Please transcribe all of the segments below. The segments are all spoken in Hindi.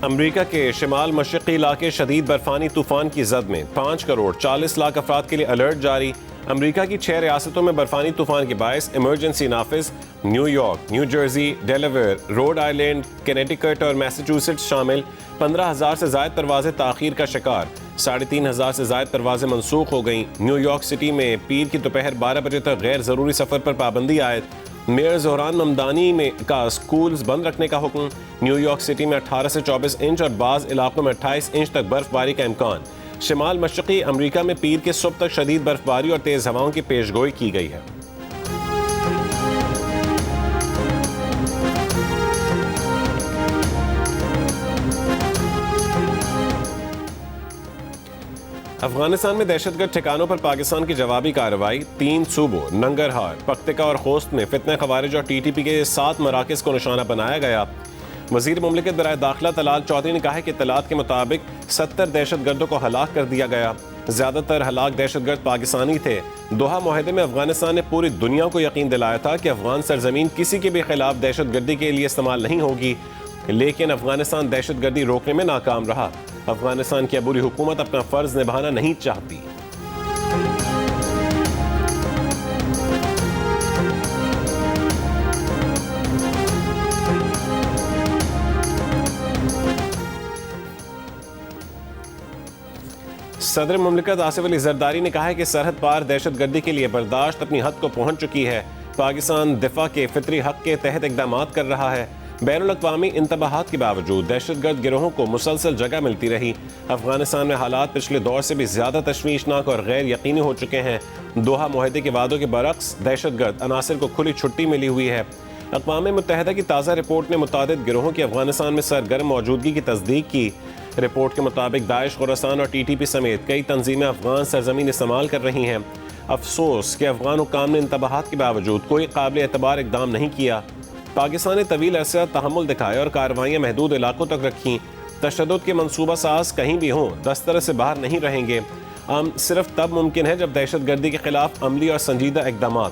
अमरीका के शिमाल मशरक़ी इलाके शदीद बर्फानी तूफान की जद में 5 करोड़ 40 लाख अफराद के लिए अलर्ट जारी। अमरीका की 6 रियासतों में बर्फानी तूफान के बायस इमरजेंसी नाफिज। New York, New Jersey, Delaware, Rhode Island, Connecticut और मैसाचुसेट्स शामिल। 15,000 से ज़ायद परवाजें ताख़ीर का शिकार। 3,500 से ज़ायद परवाजें मनसूख हो गईं। न्यूयॉर्क सिटी में पीर की दोपहर 12 बजे तक गैर ज़रूरी सफ़र पर पाबंदी आयद। मेयर ज़ोहरान ममदानी का स्कूल्स बंद रखने का हुक्म। न्यूयॉर्क सिटी में 18 से 24 इंच और बाज़ इलाकों में 28 इंच तक बर्फबारी का इम्कान। शिमाल मशरक़ी अमरीका में पीर के सुबह तक शदीद बर्फबारी और तेज़ हवाओं की पेशगोई की गई है। अफगानिस्तान में दहशतगर्द ठिकानों पर पाकिस्तान की जवाबी कार्रवाई। 3 सूबों नंगरहार, पख्तिका और खोस्त में फितना खवारिज और TTP के 7 मराकज़ को निशाना बनाया गया। वज़ीर मुमलिकत बराए दाखिला तलाल चौधरी ने कहा है कि इत्तलात के मुताबिक 70 दहशतगर्दों को हलाक कर दिया गया। ज़्यादातर हलाक दहशतगर्द पाकिस्तानी थे। दोहा मुआहदे में अफगानिस्तान ने पूरी दुनिया को यकीन दिलाया था कि अफगान सरजमीन किसी के भी खिलाफ दहशतगर्दी के लिए इस्तेमाल नहीं होगी, लेकिन अफगानिस्तान दहशतगर्दी रोकने में नाकाम रहा। अफगानिस्तान की अबूरी हुकूमत अपना फ़र्ज निभाना नहीं चाहती। सदर मुमलिकत आसिफ अली जरदारी ने कहा है कि सरहद पार दहशतगर्दी के लिए बर्दाश्त अपनी हद को पहुंच चुकी है। पाकिस्तान दिफा के फितरी हक के तहत इकदाम कर रहा है। बैनुल-अक़वामी इंतबाहात के बावजूद दहशतगर्द गिरोहों को मुसलसल जगह मिलती रही। अफगानिस्तान में हालात पिछले दौर से भी ज़्यादा तशवीशनाक और गैर यकीनी हो चुके हैं। दोहा मुआहदे के वादों के बरक्स दहशतगर्द अनासर को खुली छुट्टी मिली हुई है। अक़वाम मुत्तहिदा की ताज़ा रिपोर्ट ने मुतादिद गिरोहों की अफगानिस्तान में सरगर्म मौजूदगी की तस्दीक की। रिपोर्ट के मुताबिक दाइश, खुरासान और TTP समेत कई तंजीमें अफगान सरजमीन इस्तेमाल कर रही हैं। अफसोस कि अफगान हुक्काम ने इंतबाहात के बावजूद कोई काबिल एतबार इक़दाम नहीं किया। पाकिस्तान ने तवील अरसा तहम्मुल दिखाया और कार्रवाइयाँ महदूद इलाकों तक रखीं। तशद्दुद के मनसूबा साज कहीं भी हों दस्तरस से बाहर नहीं रहेंगे। सिर्फ तब मुमकिन है जब दहशतगर्दी के खिलाफ अमली और संजीदा इक़दाम हों।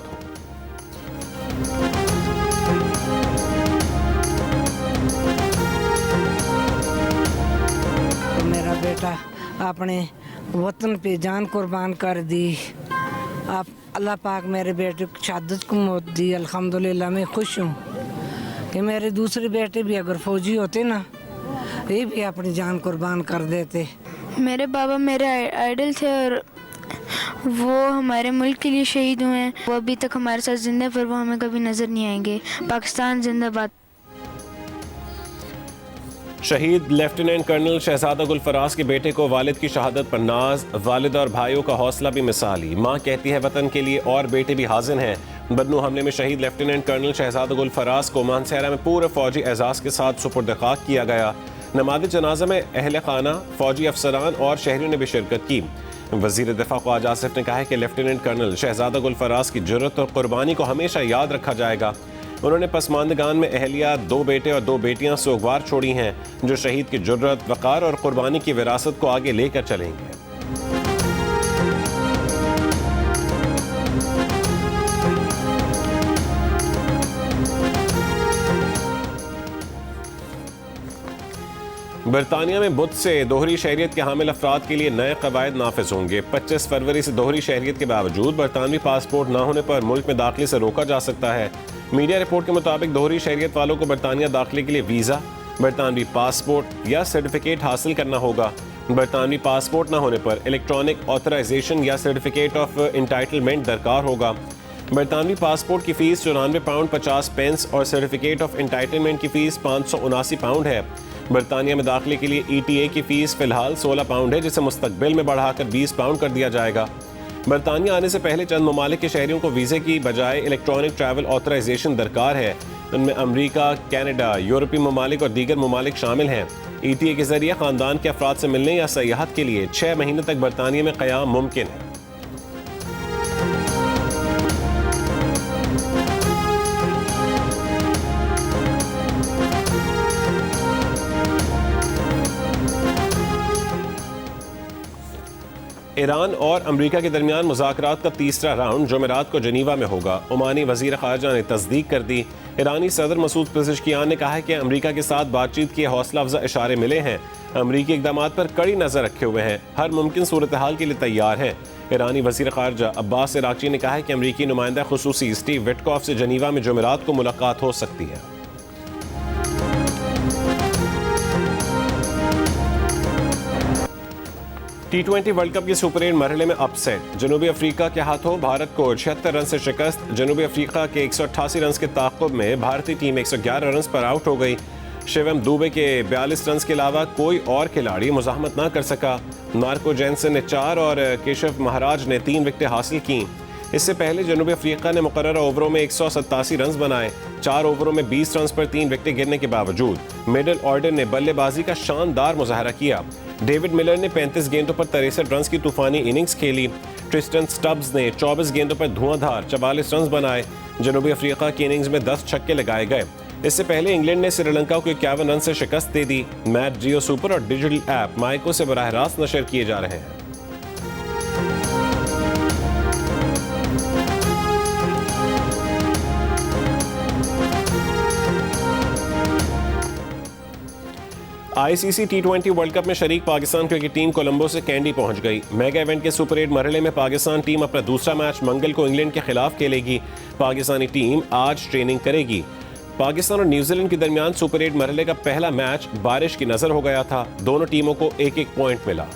मेरा बेटा अपने वतन पे जान कुर्बान कर दी। आप अल्लाह पाक मेरे बेटे को शहादत को मौत दी। अल्हम्दुलिल्लाह मैं खुश हूँ कि मेरे दूसरे बेटे भी अगर फौजी होते ना, ये भी अपनी जान कुर्बान कर देते। मेरे बाबा मेरे आइडल थे और वो हमारे मुल्क के लिए शहीद हुए हैं। वो अभी तक हमारे साथ जिंदा, पर वो हमें कभी नज़र नहीं आएंगे। पाकिस्तान जिंदाबाद। शहीद लेफ्टिनेंट कर्नल शहजादा गुलफराज के बेटे को वालिद की शहादत पर नाज। वालिद और भाइयों का हौसला भी मिसाली। माँ कहती है वतन के लिए और बेटे भी हाजिर हैं। बदनू हमले में शहीद लेफ्टिनेंट कर्नल शहजादा गुलफराज को मानसहरा में पूरे फौजी एजाज के साथ सुपुर्द खाक किया गया। नमाज जनाजा में अहल खाना, फौजी अफसरान और शहरियों ने भी शिरकत की। वजीर दिफा ख्वाजा आसिफ ने कहा है कि लेफ्टिनेंट कर्नल शहजादा गुलफराज की जुर्रत और कुर्बानी को हमेशा याद रखा जाएगा। उन्होंने पसमानदगान में अहलिया, 2 बेटे और 2 बेटियां सोगवार छोड़ी हैं, जो शहीद की जुर्रत, वक़ार और कुर्बानी की विरासत को आगे लेकर चलेंगे। बरतानिया में बुध से दोहरी शहरियत के हामिल अफराद के लिए नए कवायद नाफिज होंगे। 25 फरवरी से दोहरी शहरियत के बावजूद बरतानवी पासपोर्ट न होने पर मुल्क में दाखिले से रोका जा सकता है। मीडिया रिपोर्ट के मुताबिक दोहरी शहरियत वालों को बरतानिया दाखिले के लिए वीज़ा, बरतानवी पासपोर्ट या सर्टिफिकेट हासिल करना होगा। बरतानवी पासपोर्ट न होने पर इलेक्ट्रॉनिक ऑथराइजेशन या सर्टिफिकेट ऑफ इंटाइटलमेंट दरकार होगा। बरतानवी पासपोर्ट की फ़ीस 94 पाउंड 50 पेंस और सर्टिफिकेट ऑफ इंटाइटलमेंट की फ़ीस 579 पाउंड है। बरतानिया में दाखिले के लिए ETA की फ़ीस फ़िलहाल 16 पाउंड है, जिसे मुस्तकबिल में बढ़ाकर 20 पाउंड कर दिया जाएगा। बरतानिया आने से पहले चंद ममालिक के शहरियों को वीज़े की बजाय इलेक्ट्रॉनिक ट्रैवल ऑथराइजेशन दरकार है। उनमें अमरीका, कनाडा, यूरोपीय ममालिक और दीगर ममालिक शामिल हैं। ETA के ज़रिए ख़ानदान के अफराद से मिलने या सयाहत के लिए 6 महीने तक बरतानिया में क़याम मुमकिन है। ईरान और अमरीका के दरमियान मुज़ाकरात का तीसरा राउंड जुमेरात को जनीवा में होगा। ओमानी वज़ीर ख़ारजा ने तस्दीक कर दी। ईरानी सदर मसूद पेज़ेश्कियान ने कहा है कि अमरीका के साथ बातचीत के हौसला अफजा इशारे मिले हैं। अमरीकी इक़दाम पर कड़ी नज़र रखे हुए हैं, हर मुमकिन सूरत हाल के लिए तैयार हैं। ईरानी वज़ीर ख़ारजा अब्बास इराक़ची ने कहा है कि अमरीकी नुमाइंदा ख़ुसूसी स्टीव विटकॉफ से जनीवा में जुमेरात को मुलाकात हो सकती है। T20 वर्ल्ड कप के सुपर 8 मरहले में अपसेट। जनूबी अफ्रीका के हाथों भारत को 76 रन से शिकस्त। जनूबी अफ्रीका के 188 रन के ताक़ुब में भारतीय टीम 111 रन पर आउट हो गई। शिवम दुबे के 42 रन के अलावा कोई और खिलाड़ी मुज़ाहमत ना कर सका। मार्को जेनसन ने 4 और केशव महाराज ने 3 विकेटें हासिल की। इससे पहले जनूबी अफ्रीका ने मुकर्ररा ओवरों में 187 रन बनाए। 4 ओवरों में 20 रन पर 3 विकेटें गिरने के बावजूद मिडल ऑर्डर ने बल्लेबाजी का शानदार मुजाहरा किया। डेविड मिलर ने 35 गेंदों पर 63 रन की तूफानी इनिंग्स खेली। ट्रिस्टन स्टब्स ने 24 गेंदों पर धुआंधार 44 रन बनाए। जनूबी अफ्रीका की इनिंग्स में 10 छक्के लगाए गए। इससे पहले इंग्लैंड ने श्रीलंका को 51 रन से शिकस्त दे दी। मैच जियो सुपर और डिजिटल ऐप माइको से बराह रास्त नशर किए जा रहे हैं। आईसीसी T20 वर्ल्ड कप में शरीक पाकिस्तान क्रिकेट टीम कोलंबो से कैंडी पहुंच गई। मेगा इवेंट के सुपर 8 मरहले में पाकिस्तान टीम अपना दूसरा मैच मंगल को इंग्लैंड के खिलाफ खेलेगी। पाकिस्तानी टीम आज ट्रेनिंग करेगी। पाकिस्तान और न्यूजीलैंड के दरमियान सुपर 8 मरहले का पहला मैच बारिश की नजर हो गया था। दोनों टीमों को 1-1 पॉइंट मिला।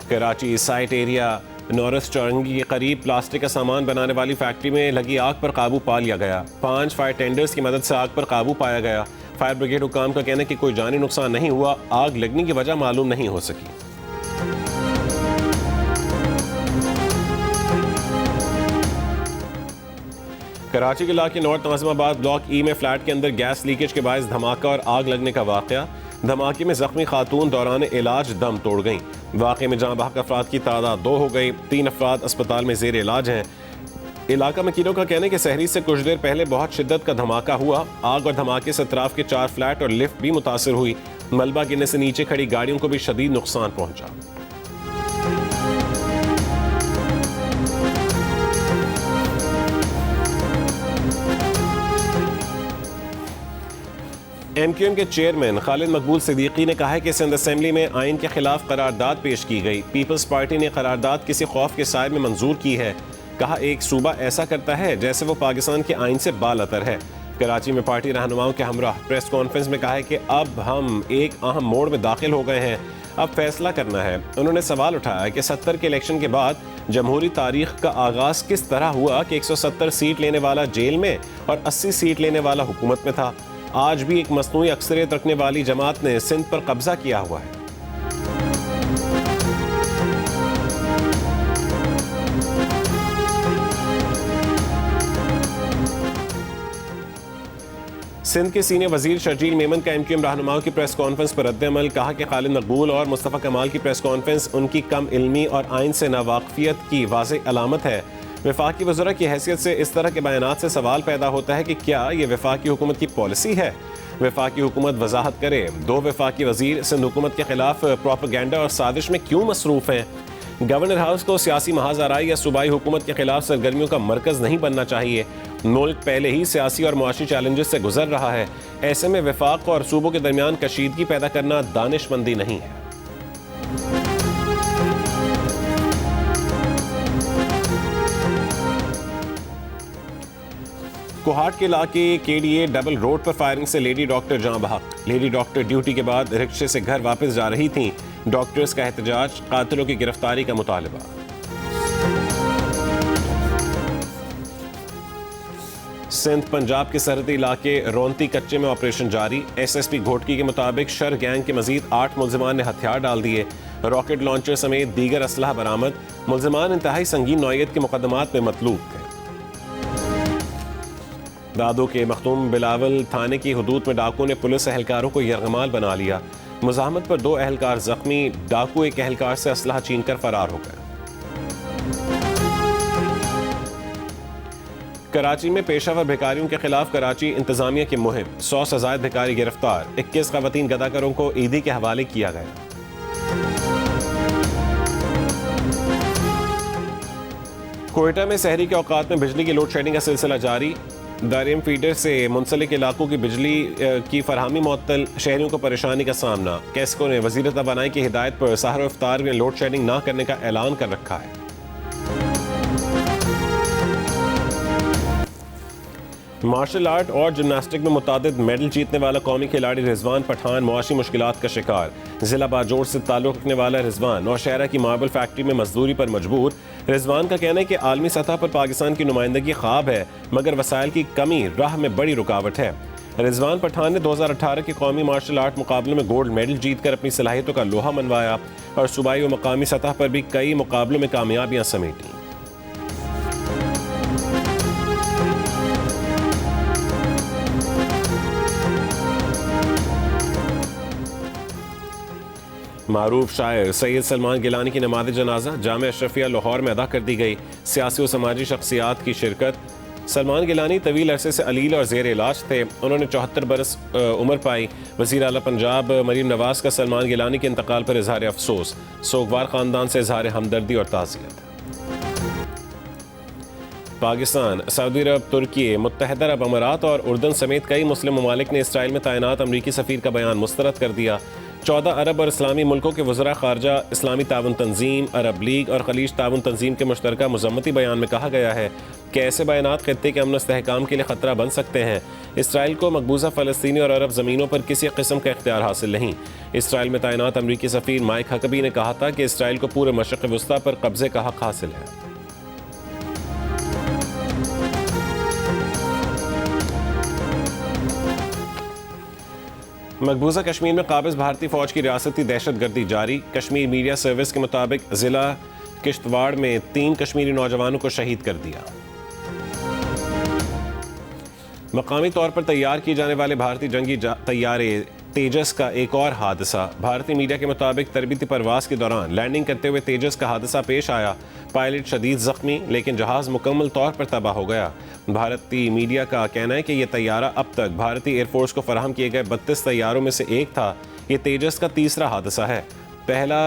कराची साइट एरिया नॉरस चौरंगी के करीब प्लास्टिक का सामान बनाने वाली फैक्ट्री में लगी आग पर काबू पा लिया गया। 5 फायर टेंडर्स की मदद से आग पर काबू पाया गया। फायर ब्रिगेड हुकाम का कहना है कि कोई जानी नुकसान नहीं हुआ। आग लगने की वजह मालूम नहीं हो सकी। कराची के इलाके नॉर्थ नाज़िमाबाद ब्लॉक ई में फ्लैट के अंदर गैस लीकेज के बायस धमाका और आग लगने का वाकया। धमाके में जख्मी खातून दौरान इलाज दम तोड़ गईं। वाक़े में जहां बहक अफराद की तादाद 2 हो गई। 3 अफराद अस्पताल में जेर इलाज हैं। इलाका वकीलों का कहना है कि सहरी से कुछ देर पहले बहुत शिद्दत का धमाका हुआ। आग और धमाके से अतराफ के 4 फ्लैट और लिफ्ट भी मुतासर हुई। मलबा गिरने से नीचे खड़ी गाड़ियों को भी शदीद नुकसान पहुंचा। MQM के चेयरमैन खालिद मकबूल सिद्दीकी ने कहा है कि सिंध असेंबली में आइन के खिलाफ करारदाद पेश की गई। पीपल्स पार्टी ने करारदाद किसी खौफ के साए में मंजूर की है। कहा एक सूबा ऐसा करता है जैसे वो पाकिस्तान के आइन से बालअतर है। कराची में पार्टी रहनुमाओं के हमराह प्रेस कॉन्फ्रेंस में कहा है कि अब हम एक अहम मोड़ में दाखिल हो गए हैं, अब फैसला करना है। उन्होंने सवाल उठाया कि 70 के इलेक्शन के बाद जमहूरी तारीख का आगाज किस तरह हुआ कि 170 सीट लेने वाला जेल में और 80 सीट लेने वाला हुकूमत में था। आज भी एक मसनूई अक्सरियत रखने वाली जमात ने सिंध पर कब्जा किया हुआ है। सिंध के सीनियर वजीर शर्जील मेमन का MQM रहनुमाओं की प्रेस कॉन्फ्रेंस पर रद्द-ए-अमल। कहा कि खालिद मकबूल और मुस्तफ़ा कमाल की प्रेस कॉन्फ्रेंस उनकी कम इल्मी और आइन से नावाकफियत की वाज़ेह अलामत है। वफाकी वज़रा की हैसियत से इस तरह के बयानात से सवाल पैदा होता है कि क्या ये वफाकी हुकूमत की पॉलिसी है। वफाकी हुकूमत वजाहत करे। 2 वफाकी वजीर सिंध हुकूमत के खिलाफ प्रोपेगेंडा और साजिश में क्यों मसरूफ़ हैं। गवर्नर हाउस को सियासी महाज़ाराई या सूबाई हुकूमत के खिलाफ सरगर्मियों का मरकज़ नहीं बनना चाहिए। मुल्क पहले ही सियासी और मुआशी चैलेंजेस से गुजर रहा है। ऐसे में वफाक और सूबों के दरमियान कशीदगी पैदा करना दानिशमंदी नहीं है। कोहाट के इलाके KDA डबल रोड पर फायरिंग से लेडी डॉक्टर जान बहक। लेडी डॉक्टर ड्यूटी के बाद रिक्शे से घर वापस जा रही थीं। डॉक्टर्स का एहतजाज, कातिलों की गिरफ्तारी का मुतालबा। सिंध पंजाब के सरहदी इलाके रोंती कच्चे में ऑपरेशन जारी। SSP घोटकी के मुताबिक शर गैंग के मजीद 8 मुल्जिमान ने हथियार डाल दिए। रॉकेट लॉन्चर समेत दीगर असलहा बरामद। मुल्जिमान इंतहाई संगीन नौइयत के मुकदमात में मतलूब थे। दादो के मखदूम बिलावल थाने की हदूद में डाकू ने पुलिस एहलकारों को यरगमाल बना लिया। मुज़ाहमत पर 2 एहलकार जख्मी। डाकू एक एहलकार से असलहा छीनकर फरार हो गए। कराची में पेशावर भिखारियों के खिलाफ कराची इंतजामिया की मुहिम, 100 से ज़ायद भिखारी गिरफ्तार, 21 खवातीन गदाकारों को ईदी के हवाले किया गया। कोयटा में सहरी के औकात में बिजली की लोड शेडिंग का सिलसिला जारी, दारिम फीडर से मुंसलिक इलाकों की बिजली की फरहमी मुअत्तल, शहरियों को परेशानी का सामना। कैस्को ने वज़ीर तवानाई की हिदायत पर सहर और इफ्तार में लोड शेडिंग ना करने का ऐलान कर रखा है। मार्शल आर्ट और जिम्नास्टिक में मुतादिद मेडल जीतने वाला कौमी खिलाड़ी रिजवान पठान मुआशी मुश्किलात का शिकार। जिला बाजोड़ से ताल्लुक़ रखने वाला रिजवान नौशहरा की मार्बल फैक्ट्री में मजदूरी पर मजबूर। रिजवान का कहना है कि आलमी सतह पर पाकिस्तान की नुमाइंदगी ख्वाब है, मगर वसाइल की कमी राह में बड़ी रुकावट है। रिजवान पठान ने 2018 के कौमी मार्शल आर्ट मुकाबले में गोल्ड मेडल जीतकर अपनी सलाहियतों का लोहा मनवाया और सूबाई व मकामी सतह पर भी कई मुकाबलों में कामयाबियां समेटी। मारूफ शायर सैयद सलमान गिलानी की नमाज जनाजा जामिया अशरफिया लाहौर में अदा कर दी गई। सियासी और समाजी शख्सियात की शिरकत। सलमान गिलानी तवील अरसे से अलील और जेर इलाज थे। उन्होंने 74 बरस उम्र पाई। वज़ीर आला पंजाब मरीम नवाज का सलमान गिलानी के इंतकाल पर इजहार अफसोस। सोगवार ख़ानदान से इजहार हमदर्दी और ताज़ियत। पाकिस्तान, सऊदी अरब, तुर्की, मुत्तहदा अरब अमारात और उर्दन समेत कई मुस्लिम ममालिक ने इसराइल में तैनात अमरीकी सफ़ीर का बयान मुस्तरद कर दिया। 14 अरब और इस्लामी मुल्कों के वज़रा ख़ारजा, इस्लामी ताउन तंजीम, अरब लीग और खलीज ताउन तंजीम के मुश्तरका मज़म्मती बयान में कहा गया है कि ऐसे बयानात खित्ते के अमन इस्तेहकाम के लिए ख़तरा बन सकते हैं। इसराइल को मकबूजा फ़लस्तीनी और अरब ज़मीनों पर किसी किस्म का इख्तियार हासिल नहीं। इसराइल में तैनात अमरीकी सफ़ीर माइक हकबी ने कहा था कि इसराइल को पूरे मशरिक़ वस्ता पर कब्ज़े का हक़ हासिल है। मकबूजा कश्मीर में काबिज भारतीय फ़ौज की रियासती दहशतगर्दी जारी। कश्मीर मीडिया सर्विस के मुताबिक ज़िला किश्तवाड़ में 3 कश्मीरी नौजवानों को शहीद कर दिया। मकामी तौर पर तैयार किए जाने वाले भारतीय जंगी तैयारे तेजस का एक और हादसा। भारतीय मीडिया के मुताबिक तरबीती परवास के दौरान लैंडिंग करते हुए तेजस का हादसा पेश आया। पायलट शदीद जख्मी, लेकिन जहाज़ मुकम्मल तौर पर तबाह हो गया। भारतीय मीडिया का कहना है कि यह तैयारा अब तक भारतीय एयरफोर्स को फराहम किए गए 32 तैयारों में से एक था। ये तेजस का तीसरा हादसा है। पहला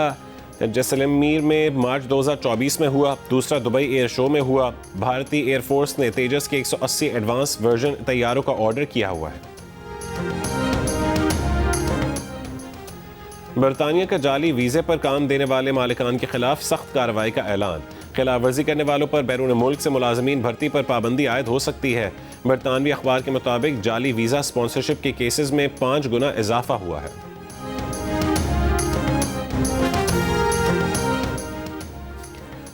जैसलमेर में मार्च 2024 में हुआ, दूसरा दुबई एयर शो में हुआ। भारतीय एयरफोर्स ने तेजस के 180 एडवांस वर्जन तैयारों का ऑर्डर किया हुआ है। बरतानिया का जाली वीज़े पर काम देने वाले मालिकान के खिलाफ सख्त कार्रवाई का ऐलान। खिलाफ वर्जी करने वालों पर बैरून मुल्क से मुलाजमीन भर्ती पर पाबंदी आयद हो सकती है। बरतानवी अखबार के मुताबिक जाली वीज़ा स्पॉन्सरशिप के केसेस में 5 गुना इजाफा हुआ है।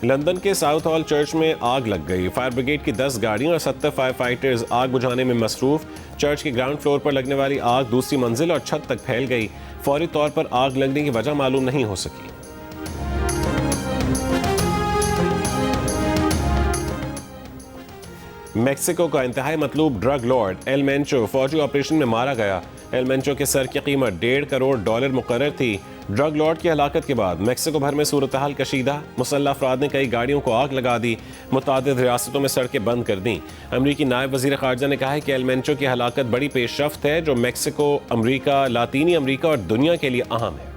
लंदन के साउथ हॉल चर्च में आग लग गई। फायर ब्रिगेड की 10 गाड़ियों और 70 फायर फाइटर्स आग बुझाने में मसरूफ। चर्च के ग्राउंड फ्लोर पर लगने वाली आग दूसरी मंजिल और छत तक फैल गई। फौरी तौर पर आग लगने की वजह मालूम नहीं हो सकी। मेक्सिको का इंतहाई मतलूब ड्रग लॉर्ड एल मेंचो फौजी ऑपरेशन में मारा गया। एल मेंचो के सर की कीमत $1.5 करोड़ मुकर्रर थी। ड्रग लॉर्ड की हलाकत के बाद मेक्सिको भर में सूरत हाल कशीदा। मुसल्लह अफराद ने कई गाड़ियों को आग लगा दी। मुतादिद रियासतों में सड़कें बंद कर दी। अमरीकी नायब वज़ीर ख़ारजा ने कहा है कि एल मेंचो की हलाकत बड़ी पेशरफ्त है जो मेक्सिको, अमरीका, लातीनी अमरीका और दुनिया के लिए अहम है।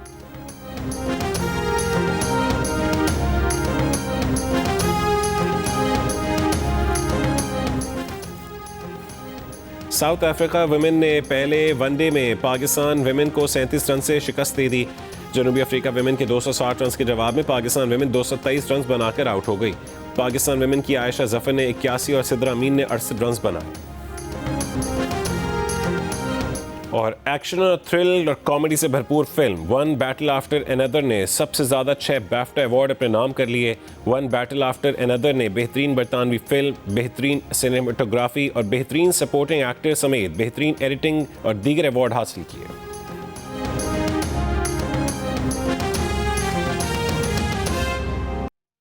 साउथ अफ्रीका वुमेन ने पहले वनडे में पाकिस्तान वुमेन को 37 रन से शिकस्त दे दी। जनूबी अफ्रीका वुमेन के 260 रन के जवाब में पाकिस्तान वुमेन 223 रन बनाकर आउट हो गई। पाकिस्तान वुमेन की आयशा जफर ने 81 और सिद्रा अमीन ने 68 रन बनाए। और एक्शन और थ्रिल और कॉमेडी से भरपूर film one battle after another ने सबसे ज़्यादा 6 BAFTA अवार्ड अपने नाम कर लिए। वन बैटल आफ्टर अनदर ने बेहतरीन बरतानवी फिल्म, बेहतरीन सिनेमाटोग्राफी और बेहतरीन सपोर्टिंग एक्टर समेत बेहतरीन एडिटिंग और दीगर अवार्ड हासिल किए।